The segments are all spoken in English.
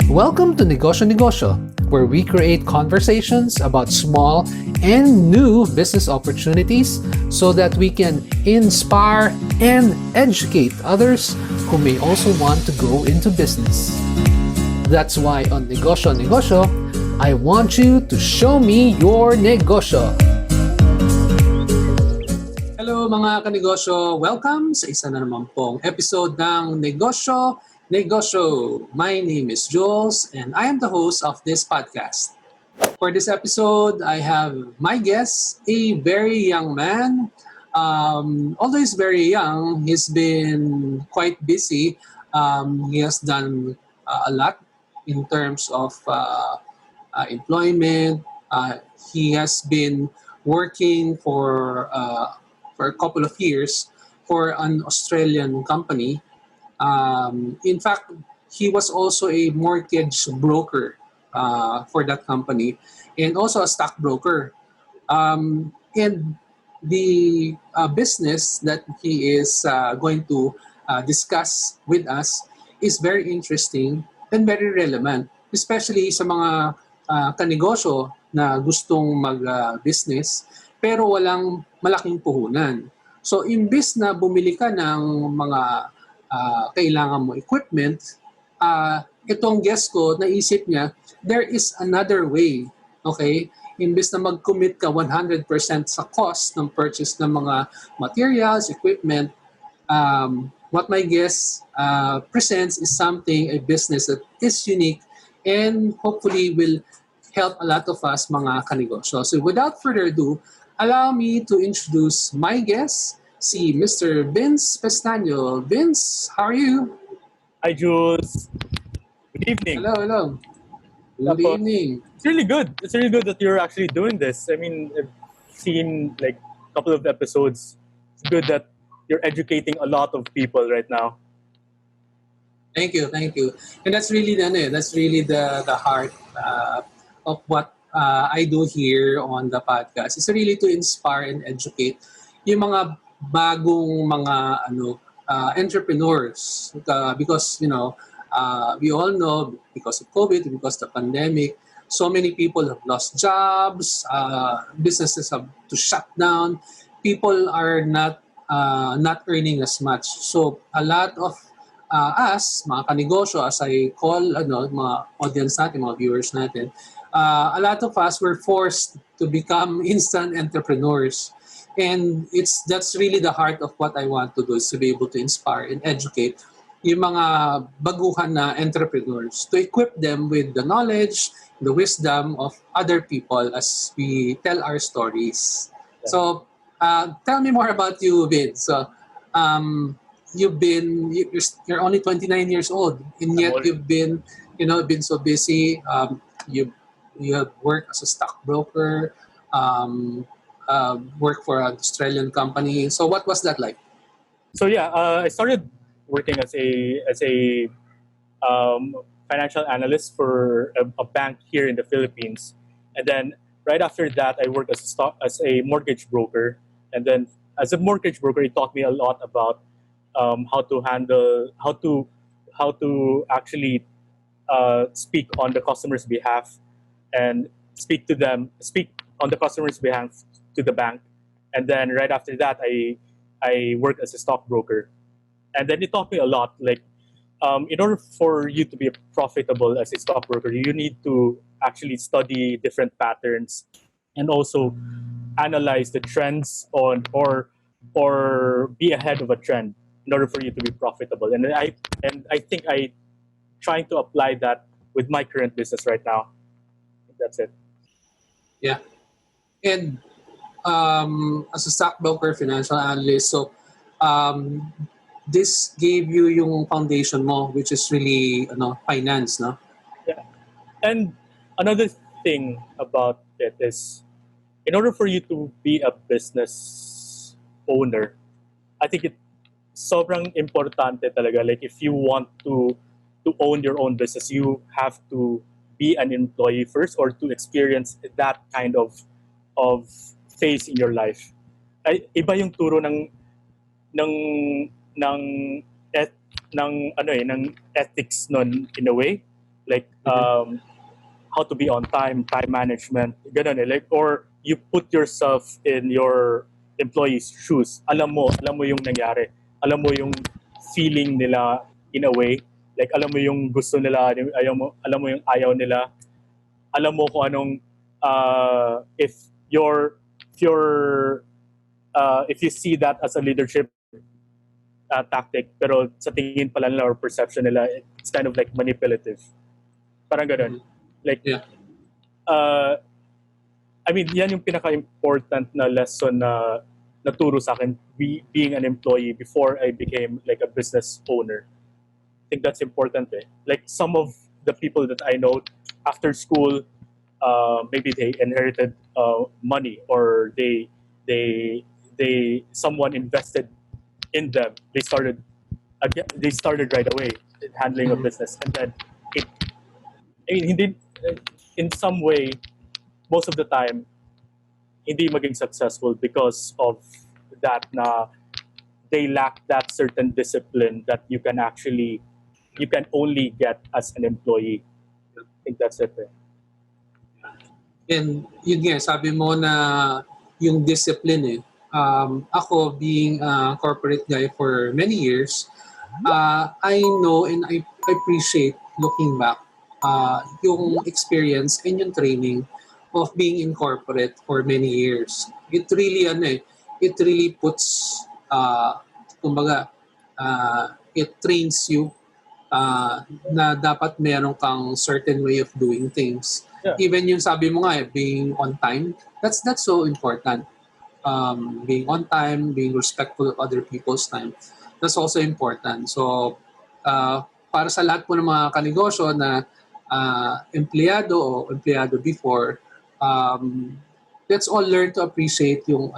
Welcome to Negosyo Negosyo, where we create conversations about small and new business opportunities so that we can inspire and educate others who may also want to go into business. That's why on Negosyo Negosyo, I want you to show me your negosyo. Hello mga kanegosyo! Welcome sa isa na naman pong episode ng Negosyo Negosyo. My name is Jules and I am the host of this podcast. For this episode, I have my guest, a very young man. Although he's very young, he's been quite busy. He has done a lot in terms of employment. He has been working for a couple of years for an Australian company. In fact, he was also a mortgage broker for that company and also a stockbroker. And the business that he is going to discuss with us is very interesting and very relevant, especially sa mga kanegosyo na gustong mag-business pero walang malaking puhunan. So, imbis na bumili ka ng mga kailangan mo equipment, itong guest ko, naisip niya, there is another way, okay? Imbes na mag-commit ka 100% sa cost ng purchase ng mga materials, equipment, what my guest presents is something, a business that is unique and hopefully will help a lot of us mga kanegosyo. So without further ado, allow me to introduce my guest, si Mr. Vince Pestaño. Vince, how are you? Hi, Jules. Good evening. Hello. Good evening. It's really good. It's really good that you're actually doing this. I mean, I've seen like a couple of episodes. It's good that you're educating a lot of people right now. Thank you. And that's really the heart of what I do here on the podcast. It's really to inspire and educate yung mga bagong mga entrepreneurs because we all know because of COVID, because of the pandemic, so many people have lost jobs, businesses have to shut down, people are not earning as much. So a lot of us, mga kanegosyo, as I call mga audience natin, mga viewers natin, a lot of us were forced to become instant entrepreneurs. And that's really the heart of what I want to do, is to be able to inspire and educate yung mga baguhan na entrepreneurs, to equip them with the knowledge, the wisdom of other people as we tell our stories. Yeah. So, tell me more about you, Vince. So, you're only 29 years old, and yet you've been so busy. You have worked as a stockbroker. Work for an Australian company. So what was that like? So I started working as a financial analyst for a bank here in the Philippines, and then right after that, I worked as a mortgage broker. And then as a mortgage broker, it taught me a lot about how to actually speak on the customer's behalf and speak on the customer's behalf to the bank. And then right after that, I worked as a stockbroker. And then it taught me a lot. Like, in order for you to be profitable as a stockbroker, you need to actually study different patterns and also analyze the trends or be ahead of a trend in order for you to be profitable. And I think I trying to apply that with my current business right now. That's it. Yeah. And as a stockbroker, financial analyst, so this gave you yung foundation mo, which is really finance, no? Yeah. And another thing about it is, in order for you to be a business owner, I think it sobrang importante talaga. Like, if you want to own your own business, you have to be an employee first or to experience that kind of phase in your life. Ay, iba yung turo ng ethics nun, in a way. like how to be on time management, ganun eh. Like, or you put yourself in your employees' shoes. Alam mo yung nangyari. Alam mo yung feeling nila in a way. Like, alam mo yung gusto nila, alam mo yung ayaw nila. Alam mo kung anong, if you're, if you see that as a leadership tactic, pero sa tingin pala nila or perception nila, it's kind of like manipulative. Parang ganun. Like, Yeah. I mean, yan yung pinaka-important na lesson na naturo sa akin being an employee before I became like a business owner. I think that's important eh. Like some of the people that I know after school, maybe they inherited money or someone invested in them. They started right away handling a business, and then it. I mean, hindi, in some way, most of the time, hindi maging successful because of that na they lack that certain discipline that you can only get as an employee. I think that's it. And yun nga, sabi mo na yung discipline eh. Ako being a corporate guy for many years, I know and I appreciate looking back yung experience and yung training of being in corporate for many years. It really it really puts kumbaga it trains you na dapat meron kang certain way of doing things. Yeah. Even yung sabi mo nga being on time, that's so important. Being on time, being respectful of other people's time, that's also important. So, para sa lahat po ng mga kanegosyo na empleyado o empleyado before, let's all learn to appreciate yung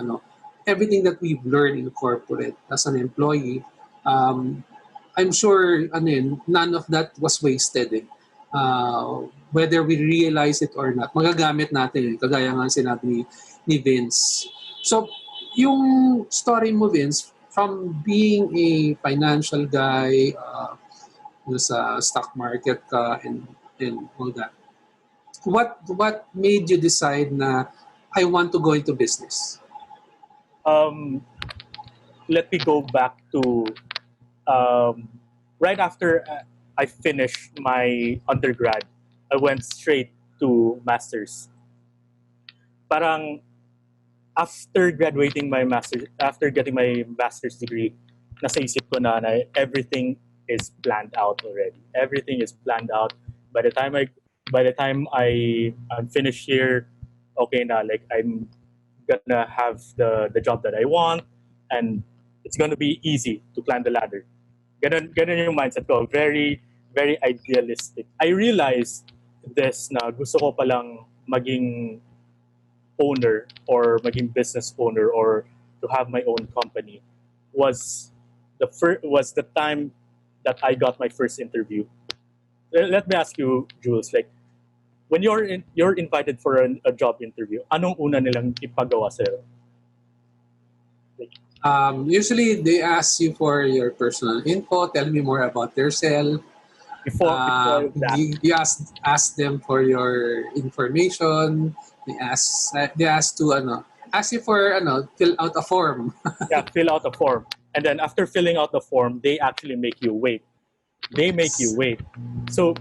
everything that we've learned in corporate as an employee. I'm sure none of that was wasted eh. Whether we realize it or not, magagamit natin kagaya nga sinabi ni Vince. So, yung story mo, Vince, from being a financial guy, sa stock market ka and all that, what made you decide na I want to go into business? Let me go back to right after I finished my undergrad, I went straight to master's. Parang after graduating my master's, after getting my master's degree, nasa isip ko na everything is planned out already. Everything is planned out. By the time I'm finished here, okay na, like I'm gonna have the job that I want, and it's gonna be easy to climb the ladder. Ganun yung mindset ko. Very, very idealistic. I realized this na gusto ko palang maging owner or maging business owner or to have my own company was the time that I got my first interview. Let me ask you, Jules, like when you're invited for a job interview, anong una nilang ipagawa sa'yo? Usually they ask you for your personal info, tell me more about yourself. Before that, you ask them for your information. They ask you for fill out a form. yeah, fill out a form. And then after filling out the form, they actually make you wait. They make you wait. So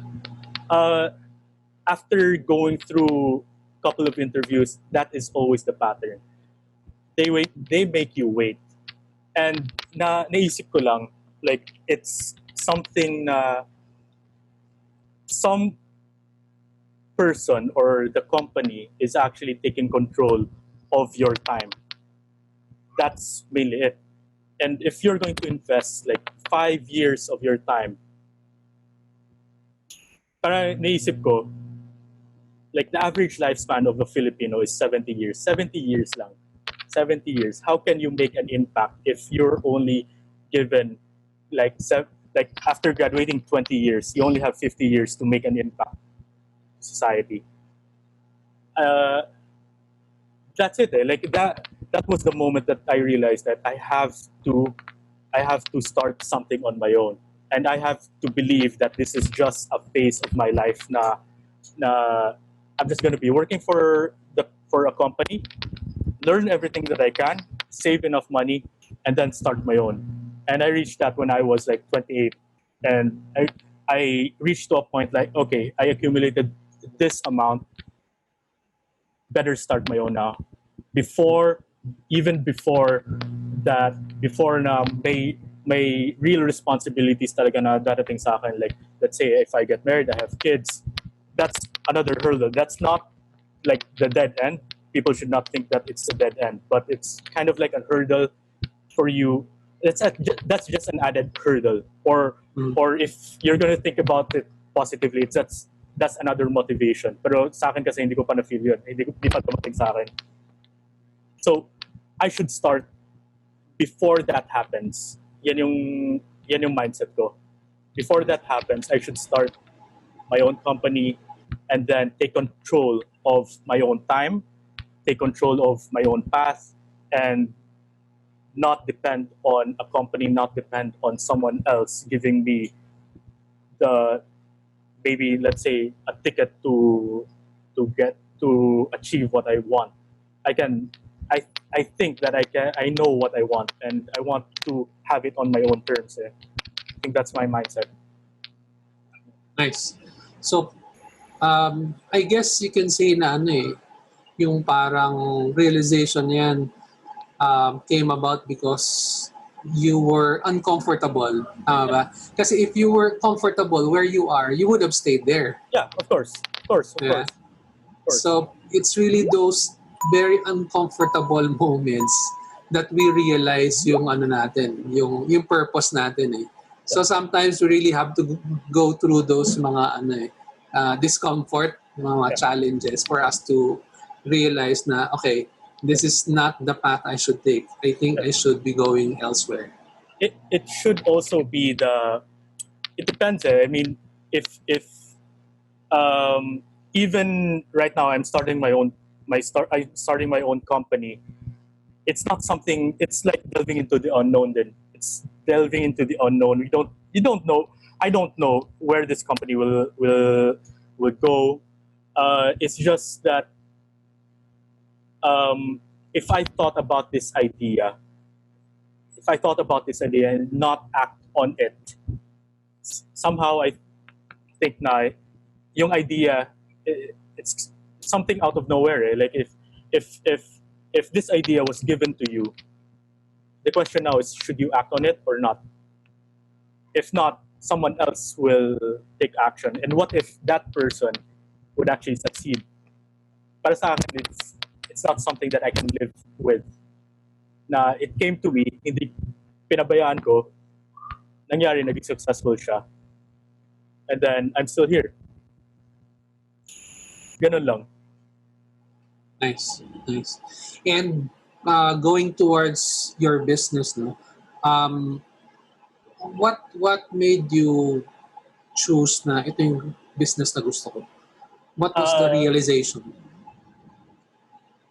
after going through a couple of interviews, that is always the pattern. They make you wait. And naisip ko lang, like it's something na some person or the company is actually taking control of your time. That's mainly it. And if you're going to invest like 5 years of your time, para naisip ko, like the average lifespan of a Filipino is 70 years. 70 years lang. 70 years. How can you make an impact if you're only given like after graduating 20 years, you only have 50 years to make an impact to society? That's it. Like that was the moment that I realized that I have to start something on my own. and I have to believe that this is just a phase of my life na I'm just going to be working for a company, learn everything that I can, save enough money, and then start my own. And I reached that when I was like 28, and I reached to a point like, okay, I accumulated this amount, better start my own now. Before, even before that, before na may real responsibilities talaga na darating sa akin. Like, let's say if I get married, I have kids, that's another hurdle. That's not like the dead end. People should not think that it's a dead end, but it's kind of like a hurdle for you. That's just an added hurdle. Or if you're gonna think about it positively, that's another motivation. Pero sa akin kasi hindi ko pa na-feel yun. Hindi pa dumating sa akin. So, I should start before that happens. Yan yung mindset ko. Before that happens, I should start my own company and then take control of my own time, take control of my own path, and not depend on a company, not depend on someone else giving me the, maybe let's say, a ticket to get to achieve what I want. I think that I know what I want, and I want to have it on my own terms. I think that's my mindset. Nice. So, I guess you can say na yung parang realization yan came about because you were uncomfortable. Tama ba? Kasi if you were comfortable where you are, you would have stayed there. Yeah, of course. Yeah. So it's really those very uncomfortable moments that we realize yung natin, yung purpose natin eh. So sometimes we really have to go through those mga discomfort, mga challenges for us to realize na okay, this is not the path I should take. I think I should be going elsewhere. It should also be it depends. I mean, if even right now I'm starting my own company. It's not something. It's like delving into the unknown. Then it's delving into the unknown. You don't know. I don't know where this company will go. It's just that if I thought about this idea and not act on it, somehow I think na yung idea, it's something out of nowhere. Like if this idea was given to you, the question now is, should you act on it or not? If not, someone else will take action. And what if that person would actually succeed? Para sa akin, it's not something that I can live with. Na it came to me, hindi pinabayaan ko, nangyari, naging successful siya. And then I'm still here. Ganun lang. Nice. And going towards your business, no? What made you choose na ito yung business na gusto ko? What was the realization?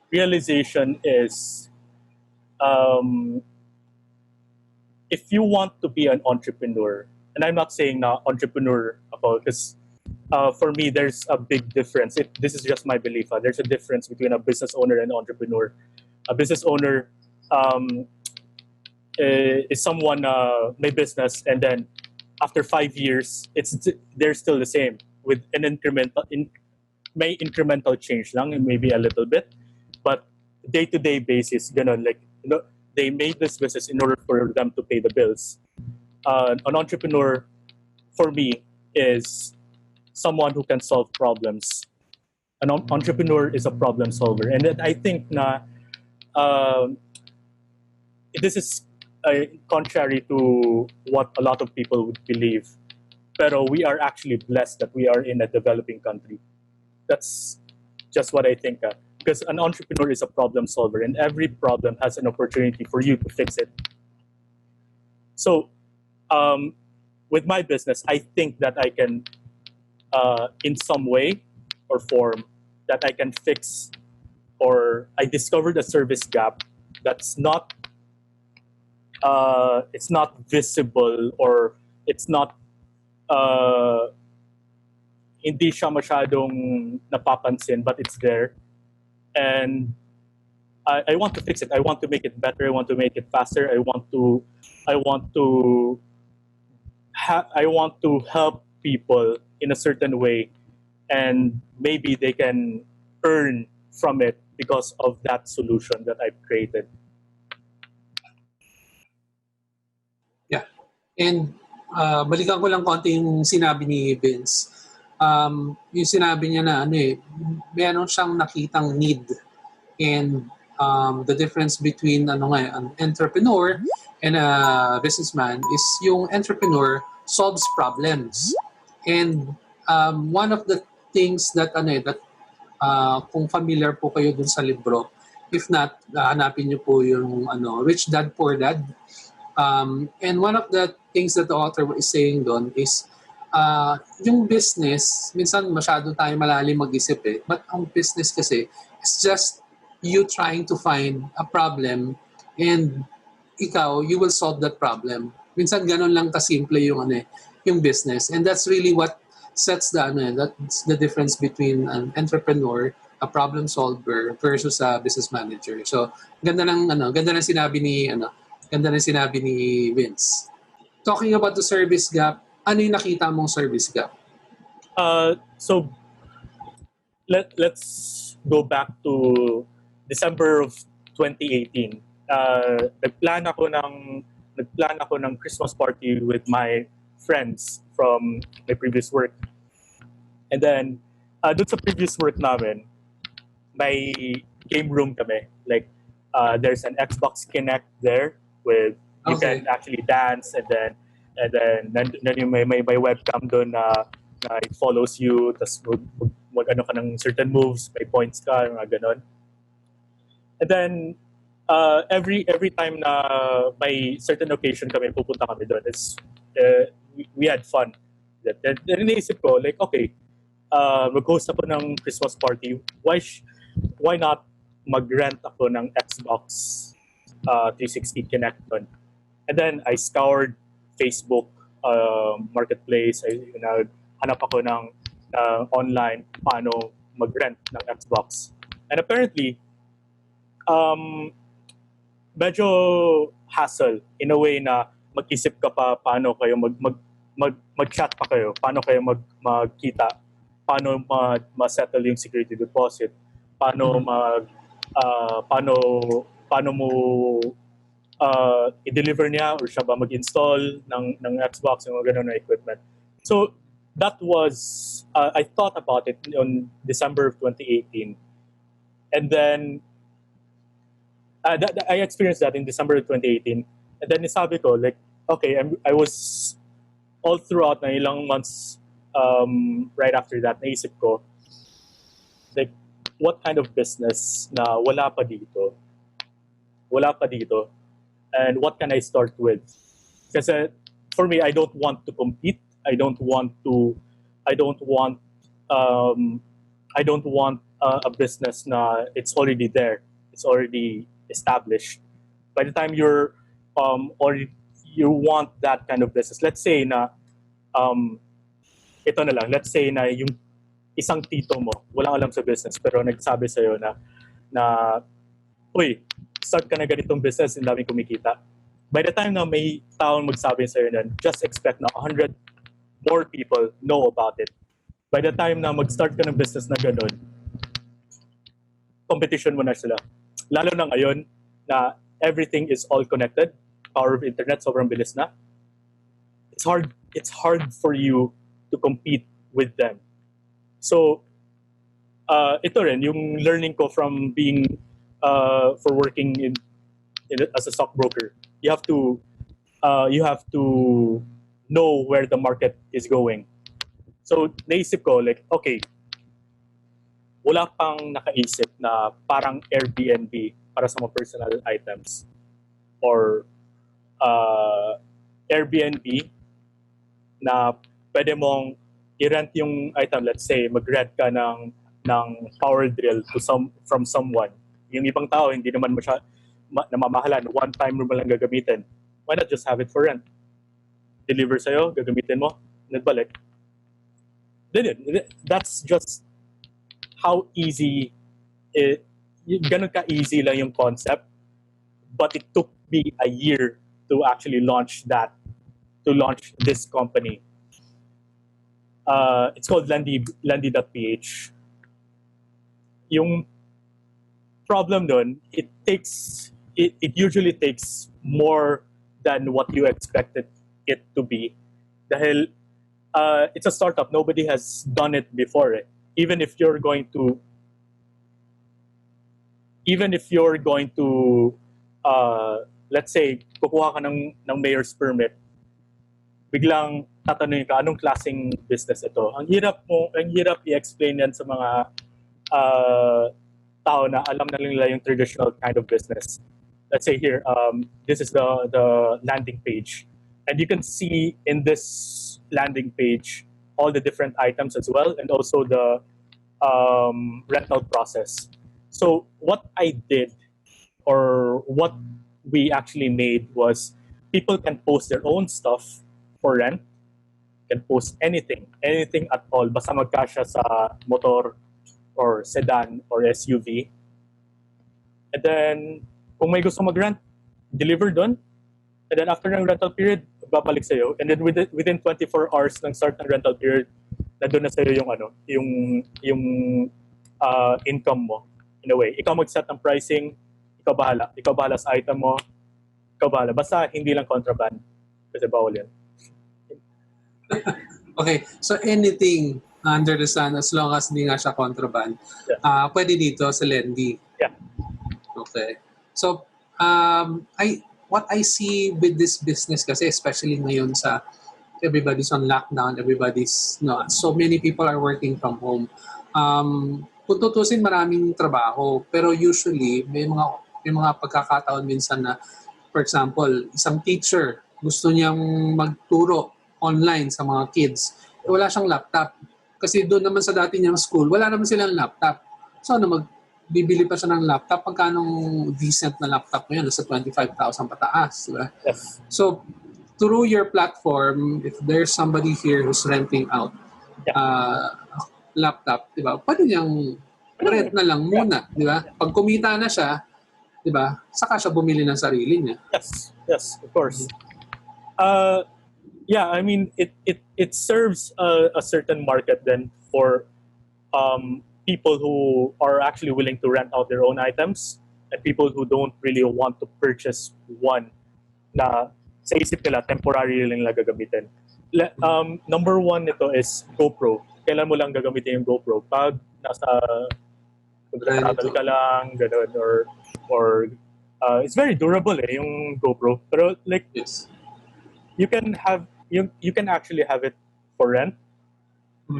Realization is, if you want to be an entrepreneur, and I'm not saying na entrepreneur ako, because for me there's a big difference. This is just my belief. There's a difference between a business owner and an entrepreneur. A business owner is someone may business, and then after 5 years, they're still the same with an may incremental change lang, maybe a little bit, but day-to-day basis, like they made this business in order for them to pay the bills. An entrepreneur, for me, is someone who can solve problems. An entrepreneur is a problem solver, and I think na this is contrary to what a lot of people would believe. Pero we are actually blessed that we are in a developing country. That's just what I think. Because an entrepreneur is a problem solver, and every problem has an opportunity for you to fix it. So, with my business, I think that I can, in some way or form, that I can fix, or I discovered a service gap that's not, it's not visible, or it's not hindi siya masyadong napapansin, but it's there. And I want to fix it. I want to make it better. I want to make it faster. I want to help people in a certain way, and maybe they can earn from it because of that solution that I've created. Yeah. And balikan ko lang konti yung sinabi ni Vince. Yung sinabi niya na meron siyang nakitang need, and the difference between an entrepreneur and a businessman is yung entrepreneur solves problems. And one of the things that kung familiar po kayo dun sa libro, if not, hanapin niyo po yung Rich Dad Poor Dad. And one of the things that the author is saying doon is yung business, minsan masyado tayo malalim mag-isip but ang business kasi is just you trying to find a problem, and you will solve that problem. Minsan ganun lang kasimple yung business, and that's really what sets that's the difference between an entrepreneur, a problem solver, versus a business manager. So ganda ng sinabi ni Vince. Talking about the service gap, ano yung nakita mong service gap? So let's go back to December of 2018. Nagplan ako ng Christmas party with my friends from my previous work. And then doon sa previous work namin, may game room kami. Like there's an Xbox Kinect there with you can actually dance, and then may webcam doon na it follows you, tas mag ka ng certain moves, may points ka, mga ganon. And then every time na may certain occasion kami pupunta kami doon, we had fun. Then iniisip ko, like, okay, mag-host ako ng Christmas party, why not mag-rent ako ng Xbox 360 Kinect doon. And then I scoured Facebook marketplace. Hanap ako ng online paano mag-rent ng Xbox. And apparently, medyo hassle in a way na mag-isip ka pa paano kayo mag-chat pa kayo, paano kayo magkita, paano ma-settle yung security deposit, paano mo i-deliver niya or siya ba mag-install ng Xbox, yung mga ganun na equipment. So that was I thought about it on December of 2018, and then I experienced that in December of 2018, and then sabi ko, like, okay, I was all throughout na ilang months right after that, naisip ko, like, what kind of business na wala pa dito, and what can I start with? Kasi for me, I don't want to compete. I don't want a business na it's already there. It's already established. By the time you're or you want that kind of business, let's say na ito na lang, let's say na yung isang tito mo walang alam sa business pero nagsabi sa'yo na uy, start ka na ganitong business, ang daming kumikita. By the time na may taong magsabi sa'yo nun, just expect na 100 more people know about it. By the time na mag-start ka ng business na ganun, competition mo na sila. Lalo na ngayon na everything is all connected, power of internet, sobrang bilis na. It's hard for you to compete with them. So, ito rin, yung learning ko from being, for working as a stockbroker, you have to know where the market is going. So, naisip ko, like, okay, wala pang nakaisip na parang Airbnb para sa mga personal items, or Airbnb na pwede mong i-rent yung item. Let's say mag-rent ka ng power drill from someone. Yung ibang tao hindi naman namamahalan, one time mo lang gagamitin. Why not just have it for rent? deliver sa'yo, gagamitin mo, nagbalik. That's just how easy it, ganun ka-easy lang yung concept. But it took me a year to actually launch this company. It's called Lendi PH. Yung problem nun, it usually takes more than what you expected it to be. Dahil it's a startup, nobody has done it before. Even if you're going to let's say kukuha ka ng mayor's permit, biglang tatanungin ka anong klaseng business ito. Ang hirap i-explain yan sa mga tao na alam na nila yung traditional kind of business. Let's say here, this is the landing page, and you can see in this landing page all the different items as well, and also the rental process. So what I did, or what we actually made, was people can post their own stuff for rent, can post anything at all, basta magkasya sa motor or sedan or SUV. And then, kung may gusto mag-rent, deliver doon. And then after ng rental period, babalik sa'yo. And then within 24 hours ng start ng rental period, nandun na sa'yo yung income mo. In a way, ikaw mag-set ng pricing, ikaw bahala sa item mo, ikaw bahala. Basta hindi lang contraband, kasi bawal yan. Okay, so anything under the sun, as long as hindi nga siya contraband, pwede dito sa Lendi. Yeah. Okay. So, what I see with this business kasi, especially ngayon sa everybody's on lockdown, so many people are working from home. Kung tutusin, maraming trabaho, pero usually may mga pagkakataon minsan na, for example, isang teacher gusto niyang magturo online sa mga kids, wala siyang laptop. Kasi doon naman sa dati niyang school, wala naman silang laptop. So bibili pa siya ng laptop, pagkanong decent na laptop mo yan, nasa 25,000 pataas. Diba? Yes. So, through your platform, if there's somebody here who's renting out laptop, diba, pwede niyang rent na lang muna. Diba? Pag kumita na siya, diba, saka siya bumili ng sarili niya. Yes, of course. Yeah, I mean, it serves a certain market then for people who are actually willing to rent out their own items, and people who don't really want to purchase one na sa isip nila temporary lang nila gagamitin. Number one nito is GoPro. Kailan mo lang gagamitin yung GoPro? Pag travel ka lang, ganun, or it's very durable yung GoPro. Pero like, yes, you can actually have it for rent.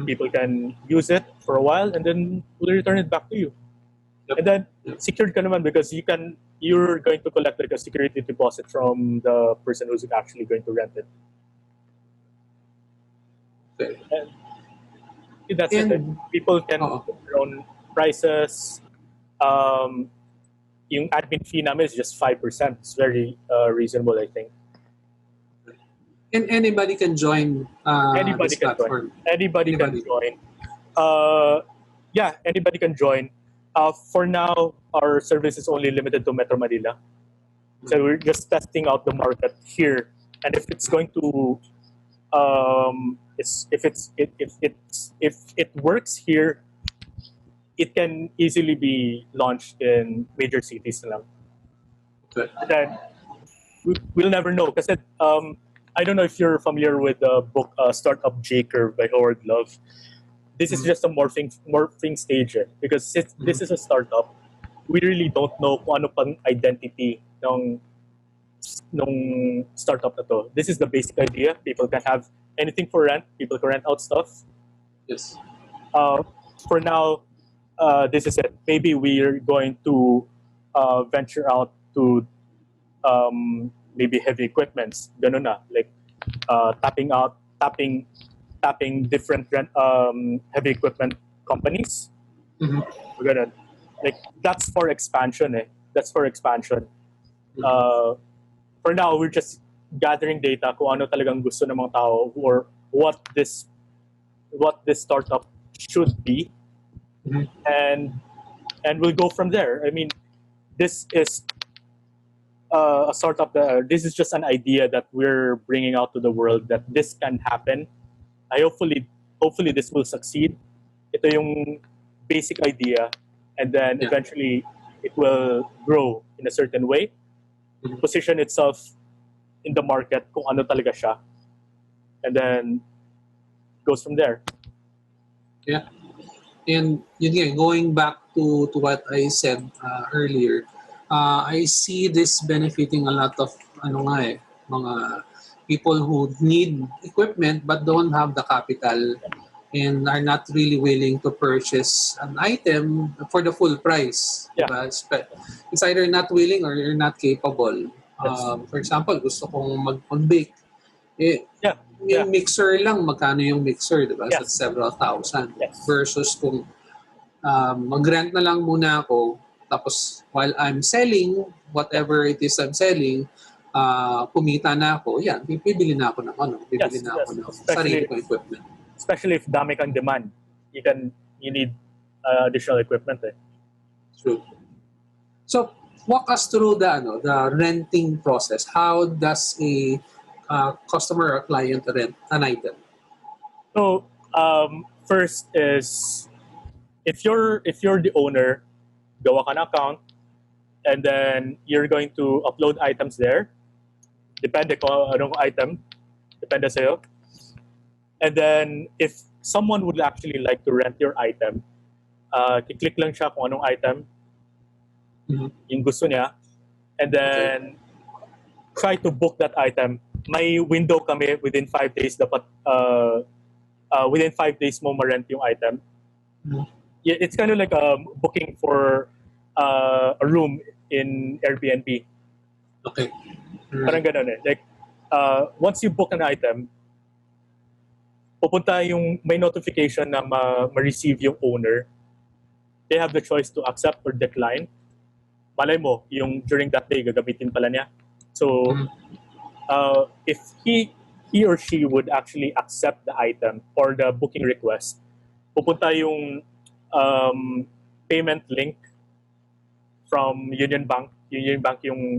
People can use it for a while and then will return it back to you. Yep. And then secured ka naman, because you're going to collect like a security deposit from the person who's actually going to rent it. Okay. And that's it. People can put their own prices. Yung admin fee namin is just 5%. It's very reasonable, I think. And anybody can join this platform. Anybody can join. Yeah, anybody can join. For now, our service is only limited to Metro Manila. So we're just testing out the market here. And if it's going to, if it works here, it can easily be launched in major cities na lang. Okay. Then we'll never know. Kasi I don't know if you're familiar with the book Startup J-Curve by Howard Love. This is just a morphing stage. Because this is a startup, we really don't know kung ano pang identity ng startup na to. This is the basic idea. People can have anything for rent. People can rent out stuff. Yes. For now, this is it. Maybe we're going to venture out to maybe heavy equipments, ganun na, like tapping different heavy equipment companies. Ganun. Like that's for expansion. That's for expansion. For now, we're just gathering data kung ano talagang gusto ng mga tao or what this startup should be, and we'll go from there. I mean, this is a startup this is just an idea that we're bringing out to the world that this can happen. I hopefully this will succeed. Ito yung basic idea, and then eventually it will grow in a certain way, position itself in the market kung ano talaga siya, and then goes from there. Yeah. And yun nga, going back to what I said earlier, I see this benefiting a lot of mga people who need equipment but don't have the capital and are not really willing to purchase an item for the full price. Yeah. Diba? It's either not willing or you're not capable. Yes. For example, gusto kong mag-bake. Yung mixer lang, magkano yung mixer, diba? Yes. Sa several thousand. Yes. Versus kung mag-rent na lang muna ako, tapos while I'm selling, whatever it is I'm selling, kumita na ako, bibili na ako ng sarili kong equipment. Especially if dami kang demand, you need additional equipment. True. So, walk us through the renting process. How does a customer or client rent an item? So, first is if you're the owner, gawa ka na account, and then you're going to upload items there. Depende kung anong item, depende sa'yo. And then if someone would actually like to rent your item, click lang siya kung anong item yung gusto niya, and then try to book that item. May window kami within 5 days dapat within 5 days mo ma-rent yung item. Yeah, it's kind of like booking for a room in Airbnb. Okay. Parang ganun eh. Like once you book an item, pupunta yung may notification na ma-receive yung owner. They have the choice to accept or decline. Malay mo, yung during that day, gagamitin pala niya. So, if he or she would actually accept the item or the booking request, pupunta yung payment link from Union Bank. Union Bank yung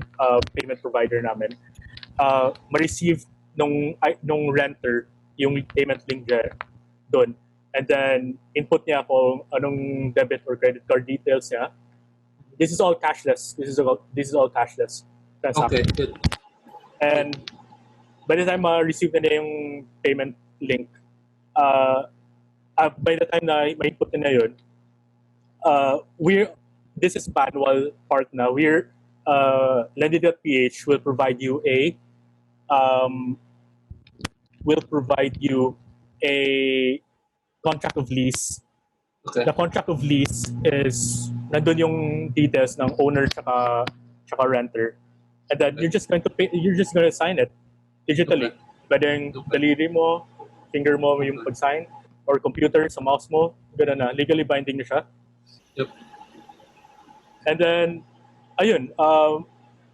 payment provider namin. Ma-receive nung renter yung payment link doon. And then, input niya kung anong debit or credit card details niya. This is all cashless. This is all cashless transaction. Okay, good. And by the time receive na niya yung payment link, by the time na may input na yun, this is manual part na. Lendi PH will provide you a contract of lease. Okay. The contract of lease is nandun yung details ng owner tsaka renter, and then you're just going to sign it digitally. Pwedeng daliri mo, finger mo yung pag-sign, or computer sa mouse mo, gano'n na, legally binding na siya. Yep. And then ayun,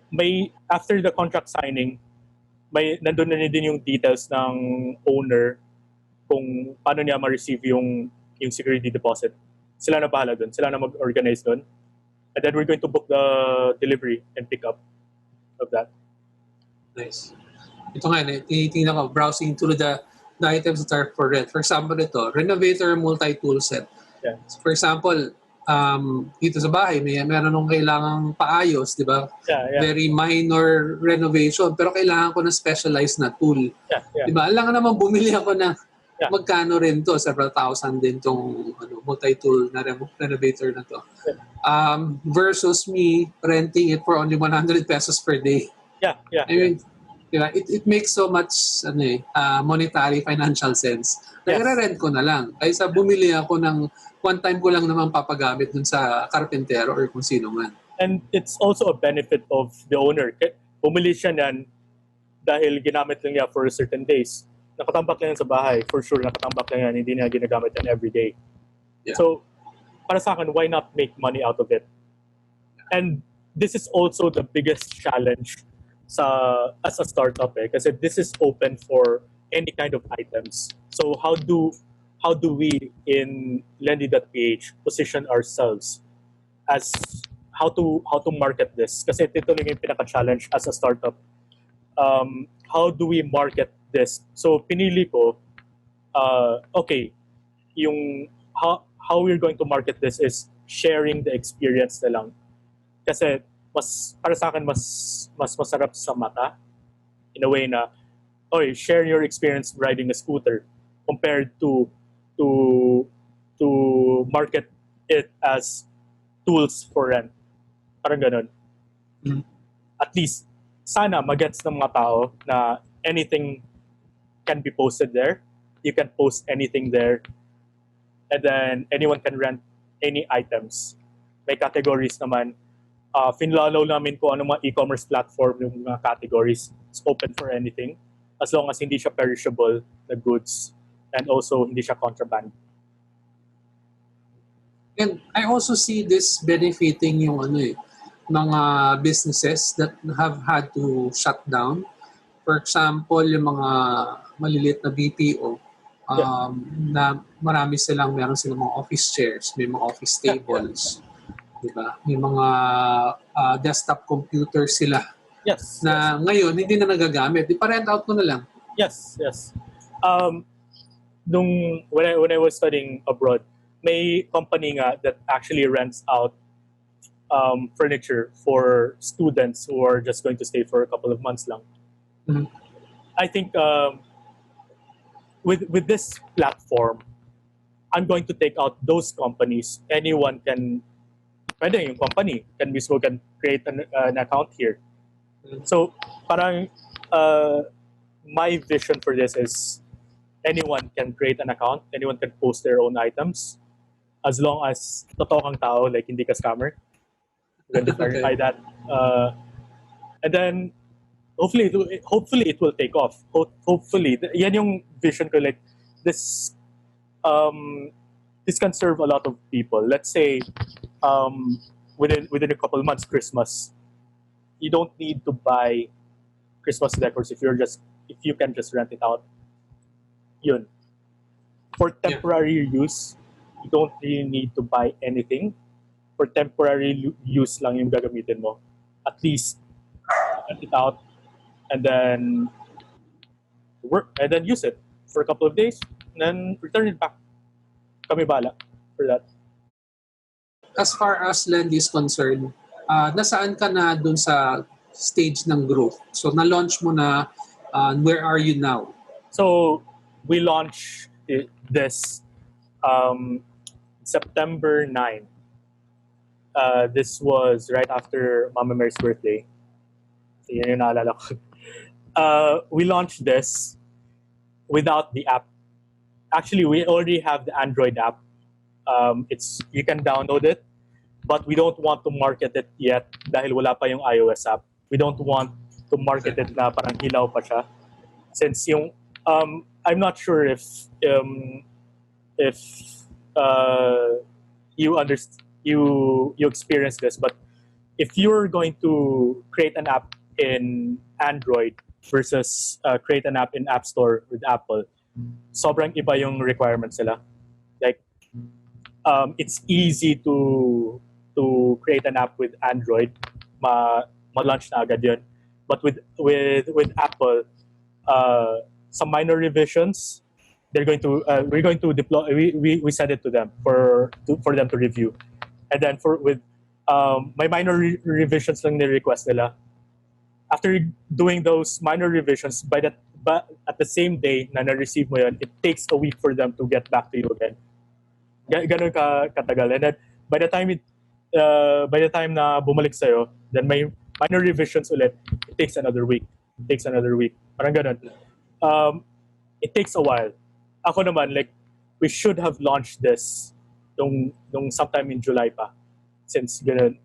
may after the contract signing, may nandun na din yung details ng owner kung paano niya ma-receive yung security deposit. Sila na bahala doon. Sila na mag-organize doon. And then we're going to book the delivery and pick up of that. Nice. Ito nga, tinitingnan ko, browsing through the items that are for rent. For example, ito, renovator multi-tool set. Yeah. So for example, dito sa bahay, meron nung kailangang paayos, di ba? Yeah. Very minor renovation, pero kailangan ko ng specialized na tool. Yeah. Di ba? Alam nga naman, bumili ako ng magkano rin to, several thousand din tong multi-tool na renovator na to. Versus me renting it for only 100 pesos per day. Yeah. I mean, diba, it makes so much monetary, financial sense. Nire-rent ko na lang. Kaysa bumili ako ng one time ko lang naman papagamit dun sa karpentero or kung sino man. And it's also a benefit of the owner. Bumili siya niyan dahil ginamit lang niya for certain days. Nakatambak lang yan sa bahay. For sure, nakatambak lang yan. Hindi niya ginagamit yan every day. Yeah. So, para sa akin, why not make money out of it? And this is also the biggest challenge as a startup kasi this is open for any kind of items. So how do we in Lendi PH position ourselves as how to market this? Kasi ito lang yung pinaka-challenge as a startup. How do we market this? So pinili ko okay, yung how we're going to market this is sharing the experience na lang. Kasi para sa akin mas masarap sa mata in a way na share your experience riding a scooter compared to to market it as tools for rent. Parang ganun. Mm. At least sana magets ng mga tao na anything can be posted there. You can post anything there. And then anyone can rent any items. May categories naman. Finlalaw namin kung ano mga e-commerce platform yung mga categories. It's open for anything as long as hindi siya perishable na goods and also hindi siya contraband. And I also see this benefiting yung mga businesses that have had to shut down. For example, yung mga maliliit na BPO, na meron silang mga office chairs, may mga office tables, diba? May mga desktop computer sila. Yes. Na ngayon hindi na nagagamit. Ipa-rent out mo na lang. Yes. When I was studying abroad, may company nga that actually rents out furniture for students who are just going to stay for a couple of months lang. Mm-hmm. I think with this platform, I'm going to take out those companies. Anyone can, pwede yung company can create an account here. So parang my vision for this is anyone can create an account, anyone can post their own items, as long as totoo kang tao, like hindi ka scammer. We're going to clarify that. And then hopefully it will take off. Hopefully, yan yung vision ko. Like this can serve a lot of people. Let's say within a couple of months, Christmas, you don't need to buy Christmas decors if you can just rent it out. Yun. For temporary use, you don't really need to buy anything. For temporary use lang yung gagamitin mo. At least rent it out and then use it for a couple of days and then return it back. Kami bala for that. As far as Lendi is concerned, nasaan ka na dun sa stage ng growth? So na-launch mo na, where are you now? So we launched this September 9. This was right after Mama Mary's birthday. So yun yung naalala ko. We launched this without the app. Actually, we already have the Android app. You can download it, but we don't want to market it yet dahil wala pa yung iOS app. We don't want to market it na parang hilaw pa siya. Since yung I'm not sure if you experience this, but if you're going to create an app in Android versus create an app in App Store with Apple, sobrang iba yung requirements nila. Like it's easy to create an app with Android, ma-launch na agad yun. But with Apple, some minor revisions, we're going to deploy. We send it to them for them to review, and then with my minor revisions lang ni-request nila. After doing those minor revisions, but at the same day na na-receive mo yun, it takes a week for them to get back to you again. Ganun katagal. And then by the time na bumalik sa'yo, then may minor revisions ulit, it takes another week. Parang ganun. It takes a while. Ako naman, like, we should have launched this nung sometime in July pa. Since ganun.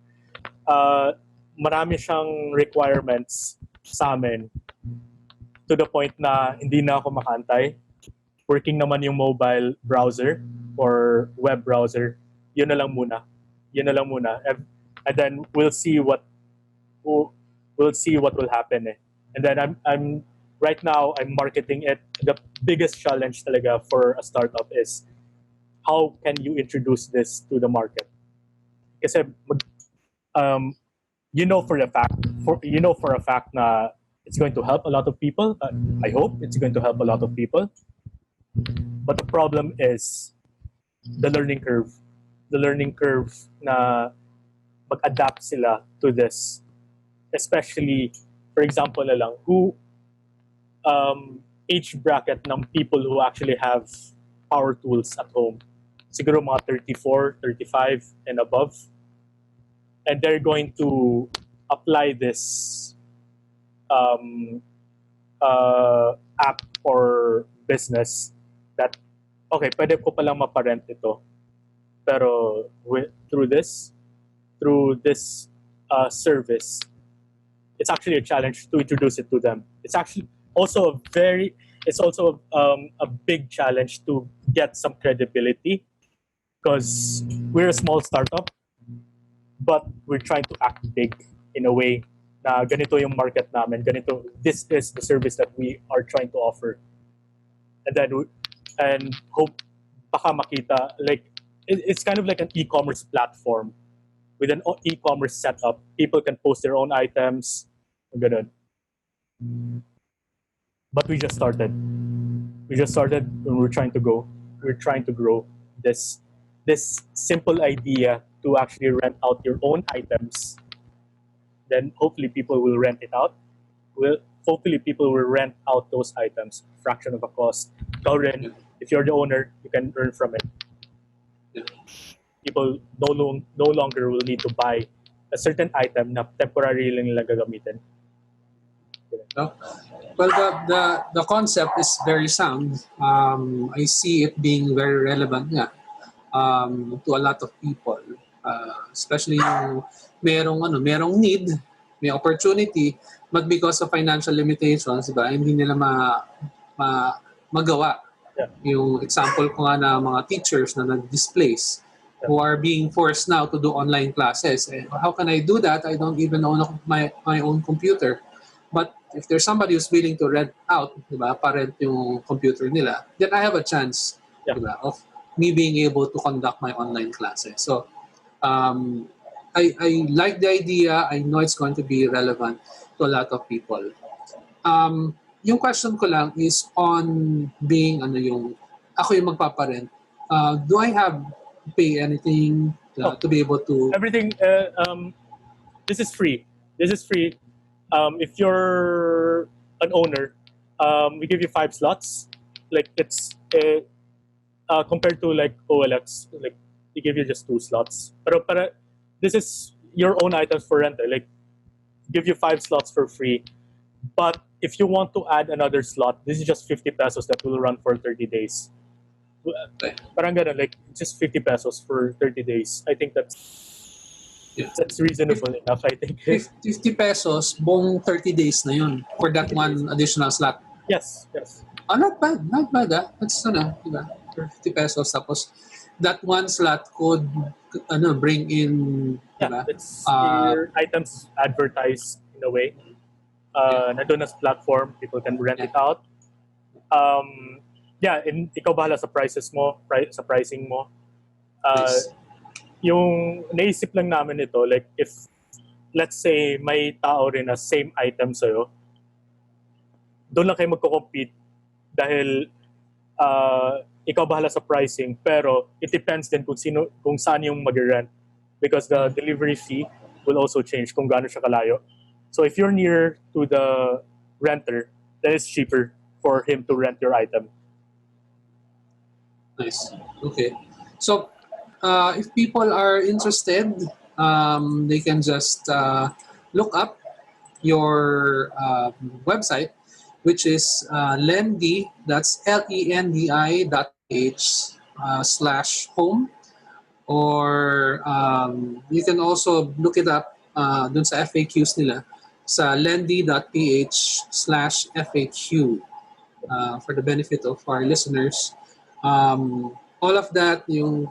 Marami siyang requirements sa amin to the point na hindi na ako makantay. Working naman yung mobile browser or web browser. Yun na lang muna. And then we'll see we'll see what will happen. Eh. And then I'm right now I'm marketing it. The biggest challenge talaga for a startup is how can you introduce this to the market? Kasi um, you know for a fact na it's going to help a lot of people. I hope it's going to help a lot of people. But the problem is the learning curve. The learning curve na mag-adapt sila to this. Especially, for example na lang, who age bracket ng people who actually have power tools at home. Siguro mga 34, 35 and above. And they're going to apply this app or business that, okay, pwede ko palang maparent ito. Pero through this service, it's actually a challenge to introduce it to them. It's actually also a big challenge to get some credibility because we're a small startup, but we're trying to act big in a way na ganito yung market namin, ganito, this is the service that we are trying to offer. And hope baka makita, like, it's kind of like an e-commerce platform with an e-commerce setup. People can post their own items, ganun. But we just started. And we're trying to grow this simple idea to actually rent out your own items. Then hopefully people will rent it out. Hopefully people will rent out those items, fraction of a cost. If you're the owner, you can earn from it. People no longer will need to buy a certain item na temporary lang nila gagamitin. No? Well, the concept is very sound. I see it being very relevant to a lot of people, especially yung merong need, may opportunity, but because of financial limitations, diba, hindi nila magawa. Yeah. Yung example ko nga na mga teachers na nag-displace who are being forced now to do online classes. And how can I do that? I don't even own my own computer. But if there's somebody who's willing to rent out, diba, parent yung computer nila, then I have a chance, diba, of me being able to conduct my online classes. So I like the idea. I know it's going to be relevant to a lot of people. Yung question ko lang is on being ako yung magpaparent. Do I have to pay anything to be able to? Everything. This is free. If you're an owner, we give you 5 slots. Like it's compared to like OLX, like we give you just 2 slots. But this is your own items for rent. Like give you 5 slots for free. But if you want to add another slot, this is just 50 pesos that will run for 30 days. Parang ganun, like just 50 pesos for 30 days. I think that's reasonable enough, I think. 50 pesos, buong 30 days na yun for that one additional slot. Yes. Not bad. That's diba? 50 pesos tapos that one slot could bring in, diba? It's your items advertised in a way. Nandun as platform, people can rent it out. And ikaw bahala sa sa pricing mo. Nice. Yung naisip lang namin ito, like if, let's say, may tao rin na same item sa'yo, doon lang kayo magko-compete dahil ikaw bahala sa pricing, pero it depends din kung saan yung mag-rent because the delivery fee will also change kung gaano siya kalayo. So if you're near to the renter, then it's cheaper for him to rent your item. Nice. Okay. So if people are interested, they can just look up your website, which is Lendi, that's lendi.ph/home. Or you can also look it up dun sa FAQs nila sa lendi.ph/FAQ for the benefit of our listeners. All of that, yung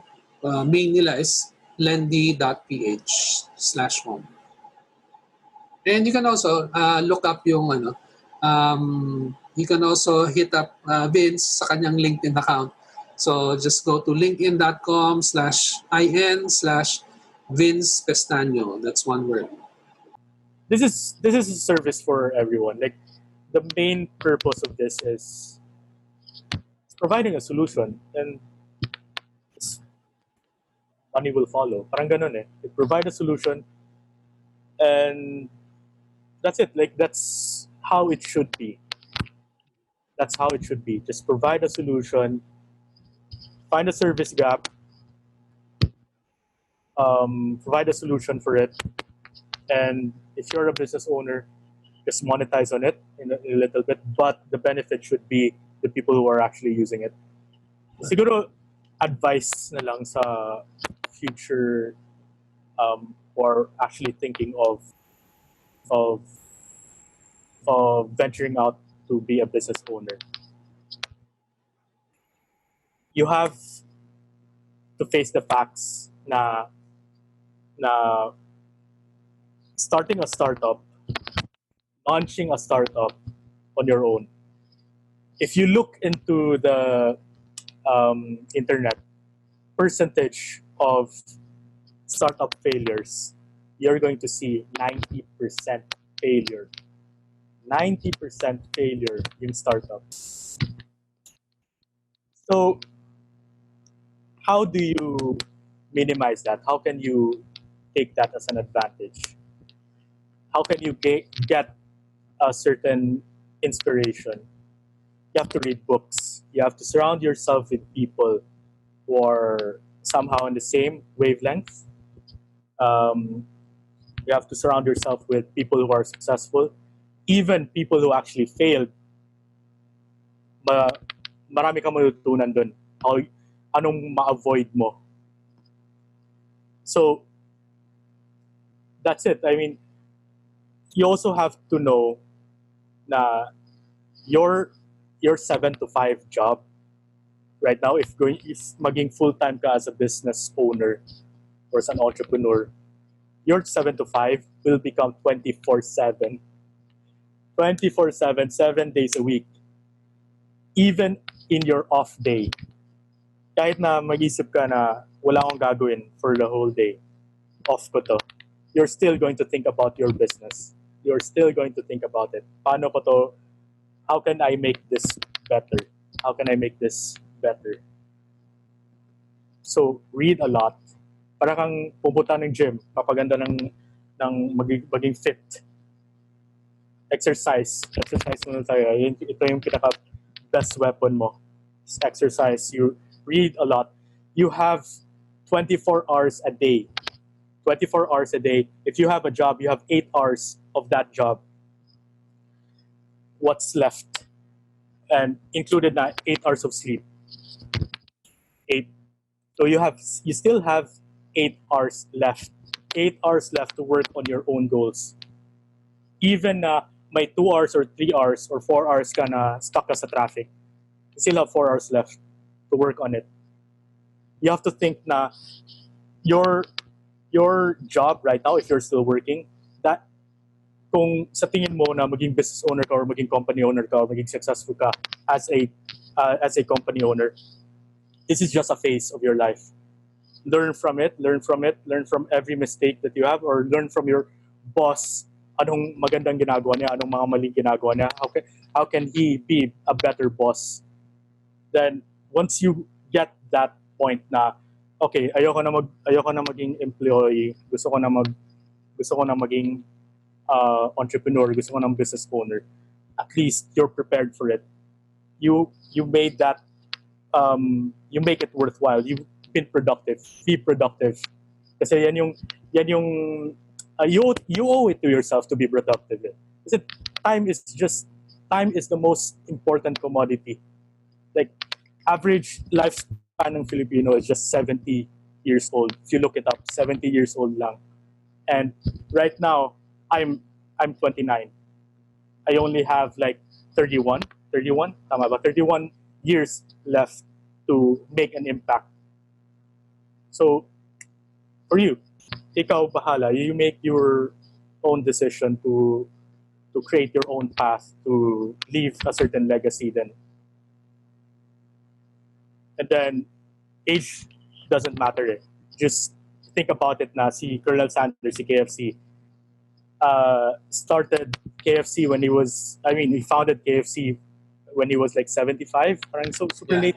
main nila is lendi.ph/home. And you can also look up yung ano, you can also hit up Vince sa kanyang LinkedIn account. So just go to linkedin.com/in/Vince Pestaño. That's one word. This is a service for everyone. Like the main purpose of this is providing a solution, and money will follow. Parang ganun eh. You provide a solution, and that's it. Like that's how it should be. That's how it should be. Just provide a solution, find a service gap, provide a solution for it, and if you're a business owner, just monetize on it in a little bit. But the benefit should be the people who are actually using it. Siguro advice na lang sa future or actually thinking of of venturing out to be a business owner. You have to face the facts na starting a startup, launching a startup on your own. If you look into the internet, percentage of startup failures, you're going to see 90% failure. 90% failure in startup. So how do you minimize that? How can you take that as an advantage? How can you get a certain inspiration? You have to read books. You have to surround yourself with people who are somehow in the same wavelength. Um, you have to surround yourself with people who are successful, even people who actually failed. Marami kang matutunan dun. Anong ma-avoid mo. So that's it. I mean, you also have to know na your 7 to 5 job right now, if maging full-time ka as a business owner or as an entrepreneur, your 7 to 5 will become 24/7. 24/7, 7 days a week. Even in your off day. Kahit na mag-isip ka na wala akong gagawin for the whole day, off ko to, you're still going to think about your business. You're still going to think about it. Paano ko to, how can I make this better? How can I make this better? So, read a lot. Para kang pupunta ng gym, papaganda ng maging fit. Exercise muna tayo. Ito yung pinaka best weapon mo. Exercise. You read a lot. You have 24 hours a day. 24 hours a day. If you have a job, you have 8 hours of that job. What's left? And included na 8 hours of sleep. 8. So you still have 8 hours left. 8 hours left to work on your own goals. Even may 2 hours or 3 hours or 4 hours ka na stuck ka sa traffic, you still have 4 hours left to work on it. You have to think na your job right now, if you're still working, that kung sa tingin mo na maging business owner ka or maging company owner ka or maging successful ka as a company owner, this is just a phase of your life. Learn from it, learn from every mistake that you have, or learn from your boss. Anong magandang ginagawa niya, anong mga maling ginagawa niya, how can he be a better boss? Then once you get that point na okay, ayoko na maging employee, gusto ko na maging entrepreneur, gusto ko ng business owner, at least you're prepared for it. You made that you make it worthwhile. You've been productive. Be productive. Kasi yan yung you owe it to yourself to be productive. Kasi time is the most important commodity. Like average lifespan ng Filipino is just 70 years old. If you look it up, 70 years old lang. And right now, I'm 29. I only have like 31, tama ba? 31 years left to make an impact. So, for you, ikaw bahala. You make your own decision to create your own path, to leave a certain legacy, then age doesn't matter. Just think about it na si Colonel Sanders, si KFC, started KFC when he founded KFC when he was like 75, parang so super late.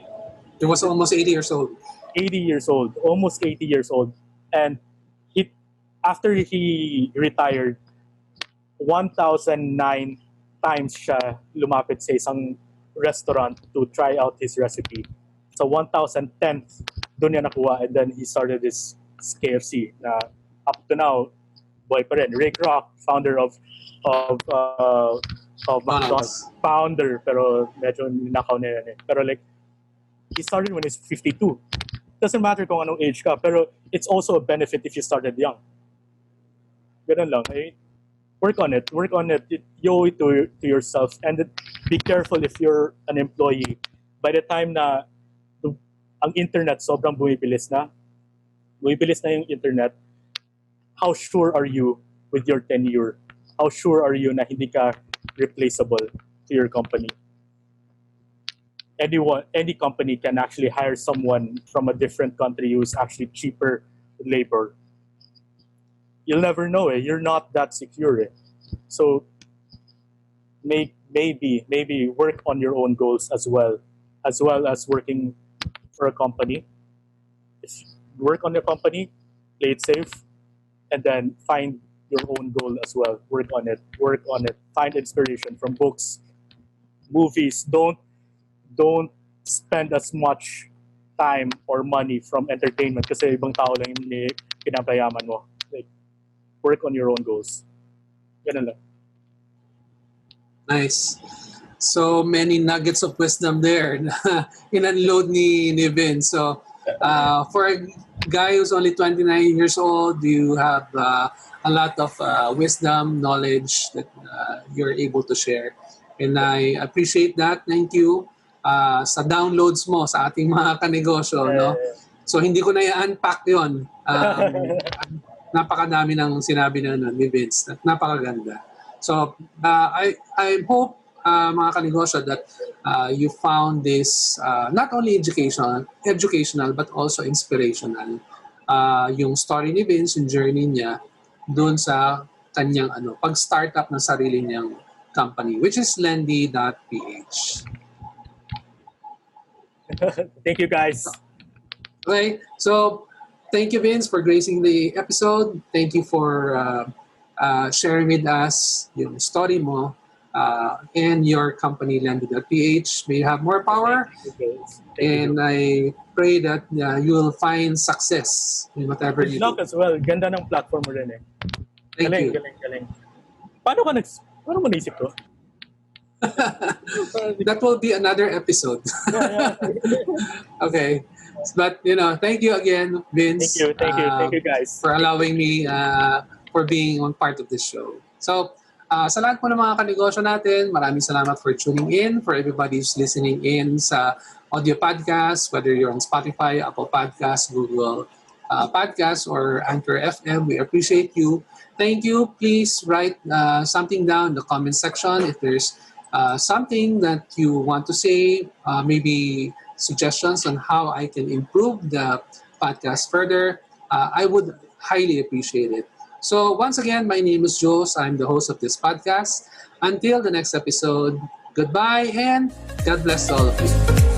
He was almost 80 years old. 80 years old, almost 80 years old. And after he retired, 1,009 times siya lumapit sa isang restaurant to try out his recipe. So 1,010th, doon niya nakuha, and then he started his KFC na up to now, boy pa rin. Rick Rock, founder of McDonald's, founder, pero medyo ninakaw na yan eh. Pero like, he started when he's 52. Doesn't matter kung anong age ka, pero it's also a benefit if you started young. Ganun lang. Eh? Work on it. You owe it to yourself. And be careful if you're an employee. By the time na ang internet sobrang bumibilis na yung internet, how sure are you with your tenure? How sure are you na hindi ka replaceable to your company? Any company can actually hire someone from a different country who's actually cheaper labor. You'll never know. You're not that secure. So maybe work on your own goals as well as working for a company. Work on your company, play it safe, and then find your own goal as well. Work on it. Find inspiration from books, movies. Don't spend as much time or money from entertainment kasi ibang tao lang yung pinapayaman mo. Like, work on your own goals. Ganun lang. Nice. So many nuggets of wisdom there na in-unload ni Vince. So for a guy who's only 29 years old, you have a lot of wisdom, knowledge that you're able to share. And I appreciate that. Thank you sa downloads mo sa ating mga kanegosyo. No? So hindi ko na i-unpack yun. Napakadami ng sinabi ni Vince. Napakaganda. So I hope mga kanegosyo that you found this not only educational but also inspirational. Yung story ni Vince, yung journey niya doon sa kanyang pag-startup ng sarili niyang company, which is Lendi PH. Thank you, guys. Okay, so thank you, Vince, for gracing the episode. Thank you for sharing with us yung story mo and your company, Lendi PH. May you have more power. And I pray that you will find success in whatever you do. Good luck as well. Ganda ng platform mo rin eh. Thank you. Galing. Paano mo naisip to? That will be another episode. Yeah. Okay. But, thank you again, Vince. Thank you guys. For allowing me for being one part of this show. So, sa lahat po ng mga kanegosyo natin, maraming salamat for tuning in, for everybody who's listening in sa audio podcast, whether you're on Spotify, Apple Podcasts, Google Podcasts, or Anchor FM. We appreciate you. Thank you. Please write something down in the comment section if there's something that you want to say, maybe suggestions on how I can improve the podcast further. I would highly appreciate it. So once again, my name is Jules. I'm the host of this podcast. Until the next episode, goodbye and God bless all of you.